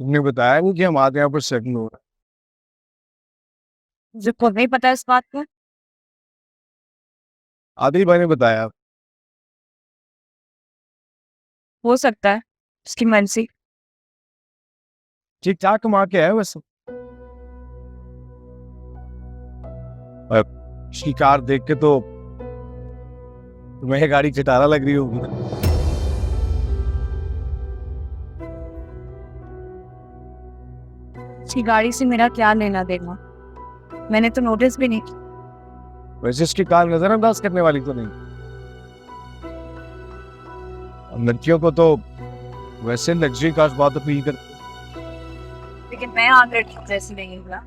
तुमने बताया नहीं कि हम आते यहाँ पर सेटल हो रहे मुझे खुद नहीं पता इस बात का। हैं। आदिल भाई ने बताया। हो सकता है उसकी मर्जी। ठीक ठाक कमा के है वैसे। उसकी कार देख के तो तुम्हें ये गाड़ी खटारा लग रही होगी ना। उसकी गाड़ी से मेरा क्या लेना देना, मैंने तो नोटिस भी नहीं किया। वैसे उसकी कार नजरअंदाज करने वाली तो नहीं। और लड़कियों को तो वैसे लग्जरी कार्स बहुत अपील करती। लेकिन मैं आम लड़की जैसी नहीं हूँ ना।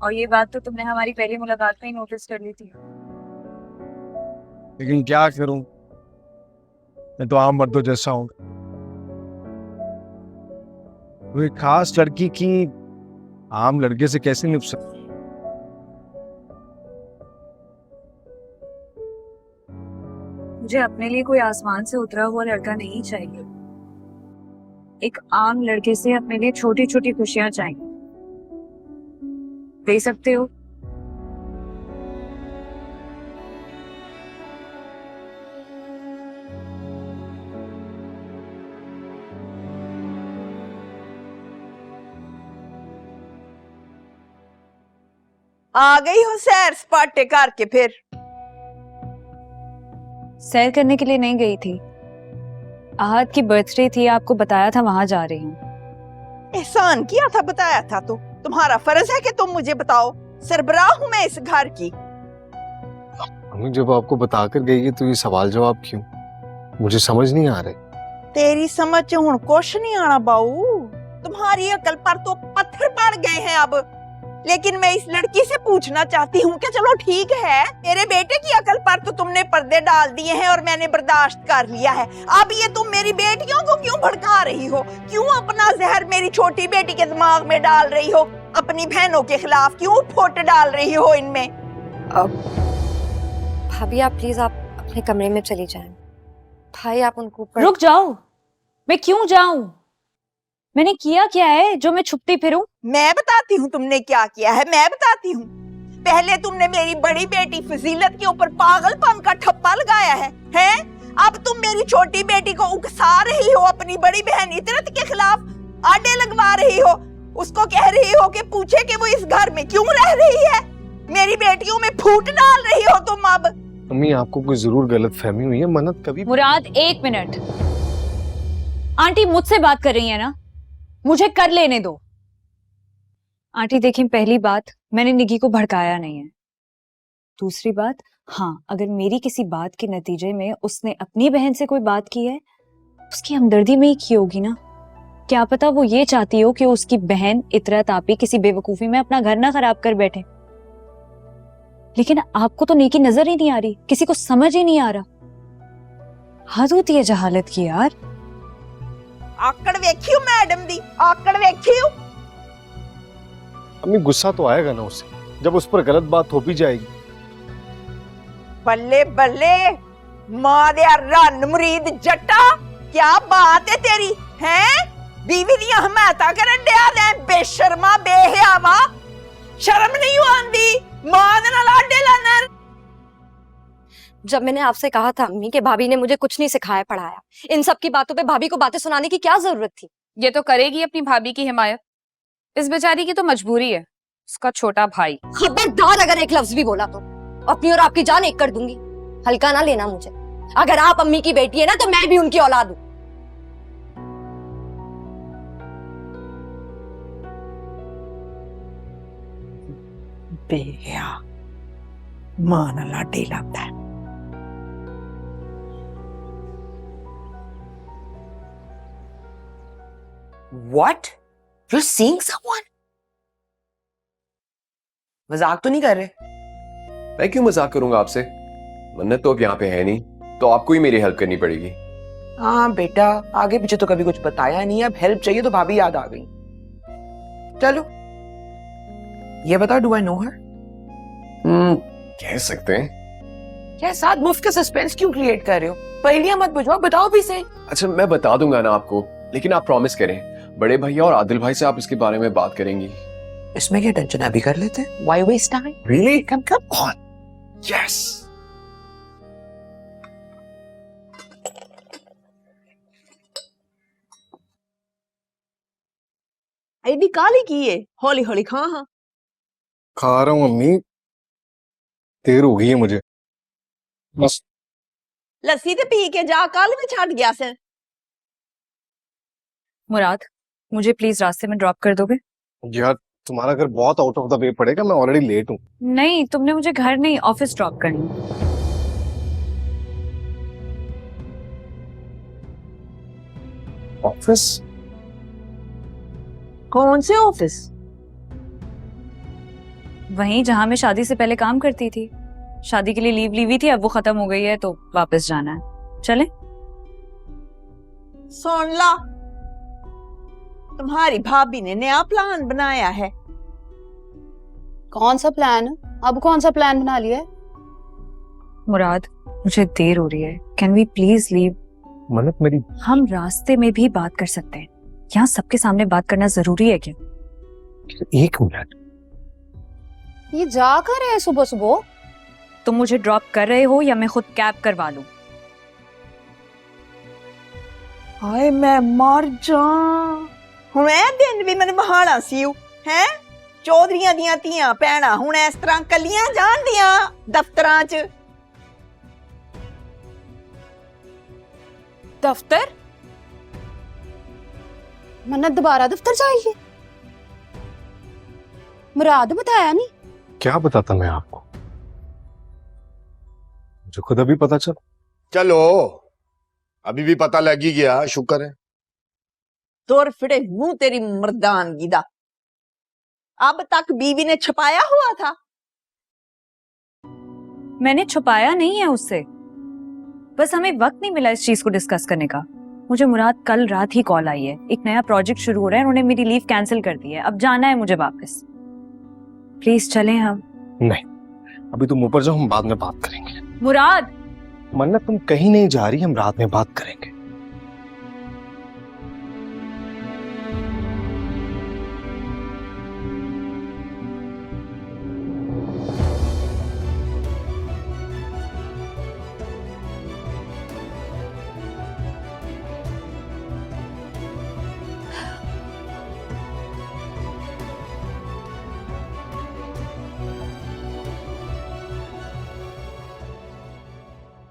और ये बात तो तुमने हमारी पहली मुलाकात में ही नोटिस कर ली थी। लेकिन क्या करूं, मैं तो आम मर्दों जैसा हूं। कोई खास लड़की की आम लड़के से कैसे निभ सकती। मुझे अपने लिए कोई आसमान से उतरा हुआ लड़का नहीं चाहिए। एक आम लड़के से अपने लिए छोटी छोटी खुशियां चाहिए। दे सकते हो? आ गई हो सैर सपाटे करके। फिर सैर करने के लिए नहीं गई थी, आहत की बर्थडे थी, आपको बताया था वहां जा रही हूँ। एहसान किया था, बताया था तो तुम्हारा फर्ज है कि तुम मुझे बताओ। सरबराह हूं मैं इस घर की। अम्मी जब आपको बताकर गई है तो ये सवाल जवाब क्यों, मुझे समझ नहीं आ रहे। तेरी समझ च हुण कुछ नहीं आना बाऊ। तुम्हारी अकल पर तो पत्थर पड़ गए हैं अब। लेकिन मैं इस लड़की से पूछना चाहती हूँ कि चलो ठीक है, मेरे बेटे की अकल पर तो तुमने पर्दे डाल दिए हैं और मैंने बर्दाश्त कर लिया है। अब ये तुम मेरी बेटियों को क्यों भड़का रही हो? क्यों अपना जहर मेरी छोटी बेटी के दिमाग में डाल रही हो? अपनी बहनों के खिलाफ क्यों फुट डाल रही हो इनमें? भाभी आप प्लीज आप अपने कमरे में चली जाएं। भाई आप उनको रुक जाओ। मैं क्यों जाऊं? मैंने किया क्या है जो मैं छुपती फिरूं? मैं बताती हूँ तुमने क्या किया है, मैं बताती हूँ। पहले तुमने मेरी बड़ी बेटी फजीलत के ऊपर पागलपन का ठप्पा लगाया है, हैं? अब तुम मेरी छोटी बेटी को उकसा रही हो, अपनी बड़ी बहन इतरत के खिलाफ आड़े लगवा रही हो। उसको कह रही हो कि पूछे कि वो इस घर में क्यों रह रही है। मेरी बेटियों में फूट डाल रही हो तुम अब। अम्मी आपको कोई जरूर गलतफहमी हुई है। मन्नत कभी मुराद एक मिनट, आंटी मुझसे बात कर रही है ना, मुझे कर लेने दो। आंटी देखिए, पहली बात मैंने निकी को भड़काया नहीं है। दूसरी बात, हाँ अगर मेरी किसी बात के नतीजे में उसने अपनी बहन से कोई बात की है, उसकी हमदर्दी में ही की होगी ना। क्या पता वो ये चाहती हो कि उसकी बहन इतरत आपी किसी बेवकूफी में अपना घर ना खराब कर बैठे। लेकिन आपको तो नेकी नजर ही नहीं आ रही, किसी को समझ ही नहीं आ रहा। हद होती है जहालत की यार। आकड़ वेखियो मैडम दी, आकड़ वेखियो। अम्मी गुस्सा तो आएगा ना उसे, जब उस पर गलत बात हो भी जाएगी। बल्ले बल्ले मां दे रन मुरीद जट्टा, क्या बात है तेरी, हैं? बीवी दी हमायता करन दिया दे, बेशर्मा बेहयावा। शर्म नहीं आंदी मां दे नाल आडे लाना। जब मैंने आपसे कहा था अम्मी कि भाभी ने मुझे कुछ नहीं सिखाया पढ़ाया, इन सब की बातों पे भाभी को बातें सुनाने की क्या जरूरत थी? ये तो करेगी अपनी भाभी की हिमायत, इस बेचारी की तो मजबूरी है, उसका छोटा भाई। खबरदार अगर एक लफ्ज भी बोला तो अपनी और आपकी जान एक कर दूंगी। हल्का ना लेना मुझे। अगर आप अम्मी की बेटी है ना तो मैं भी उनकी औलाद हूँ। बेहया मां नाल आडे लाता है। What? You're seeing someone? मजाक तो नहीं कर रहे? मैं क्यों मजाक करूंगा आपसे? मन्नत तो अब यहाँ पे है नहीं, तो आपको ही मेरी हेल्प करनी पड़ेगी। हाँ बेटा, आगे पीछे तो कभी कुछ बताया नहीं, अब हेल्प चाहिए तो भाभी याद आ गई। चलो ये बताओ, डू आई नो हर? कह सकते हैं। क्या साथ मुफ्त का सस्पेंस क्यों क्रिएट कर रहे हो? पहेलियां मत बुझवाओ, बताओ भी सही। अच्छा मैं बता दूंगा ना आपको, लेकिन आप प्रॉमिस करें बड़े भैया और आदिल भाई से आप इसके बारे में बात करेंगी। इसमें क्या टेंशन है, अभी कर लेते हैं। Why waste time? Really? Come on. Yes. एडी काली की है, हौली हौली खा। हाँ खा रहा हूँ अम्मी, देर हो गई है मुझे। बस लस्सी ते पी के जा, काल में छट गया से। मुराद, मुझे प्लीज रास्ते में ड्रॉप कर दोगे? यार तुम्हारा घर बहुत आउट ऑफ द वे पड़ेगा, मैं ऑलरेडी लेट हूँ। नहीं, तुमने मुझे घर नहीं ऑफिस ड्रॉप करनी। ऑफिस? कौन से ऑफिस? वहीं जहां मैं शादी से पहले काम करती थी। शादी के लिए लीव ली हुई थी, अब वो खत्म हो गई है तो वापस जाना है। चले? सुन ला, तुम्हारी भाभी ने नया प्लान बनाया है। कौन सा प्लान? अब कौन सा प्लान बना लिया है? मुराद, मुझे देर हो रही है, कैन वी प्लीज लीव? मन्नत मेरी, हम रास्ते में भी बात कर सकते हैं, यहाँ सबके सामने बात करना जरूरी है क्या? 1 मिनट। ये जा कर रहे हैं सुबह सुबह? तुम मुझे ड्रॉप कर रहे हो या मैं खुद कैब करवा लूं? हाय मैं मर जा। हुण ए दिन भी मैंने बहाना सी है। चौधरियां दियां धीआं भैणां हुण इस तरह कलियां जान दियां दफ्तरां च। दफ्तर? मन्नत दोबारा दफ्तर जाएगी? मुराद बताया नहीं? क्या बताता मैं आपको, मुझे खुद अभी पता चला। चलो अभी भी पता लग ही गया, शुक्र है। तुर फिरे मुंह तेरी मर्दानगी दा। अब तक बीवी ने छुपाया हुआ था। मैंने छुपाया नहीं है उससे, बस हमें वक्त नहीं मिला इस चीज को डिस्कस करने का। मुझे मुराद कल रात ही कॉल आई है, एक नया प्रोजेक्ट शुरू हो रहा है, उन्होंने मेरी लीव कैंसिल कर दी है, अब जाना है मुझे वापस। प्लीज चलें हम। नहीं, अभी तुम ऊपर जाओ, हम बाद में बात करेंगे। मुराद, मन्नत तुम कहीं नहीं जा रही, हम रात में बात करेंगे।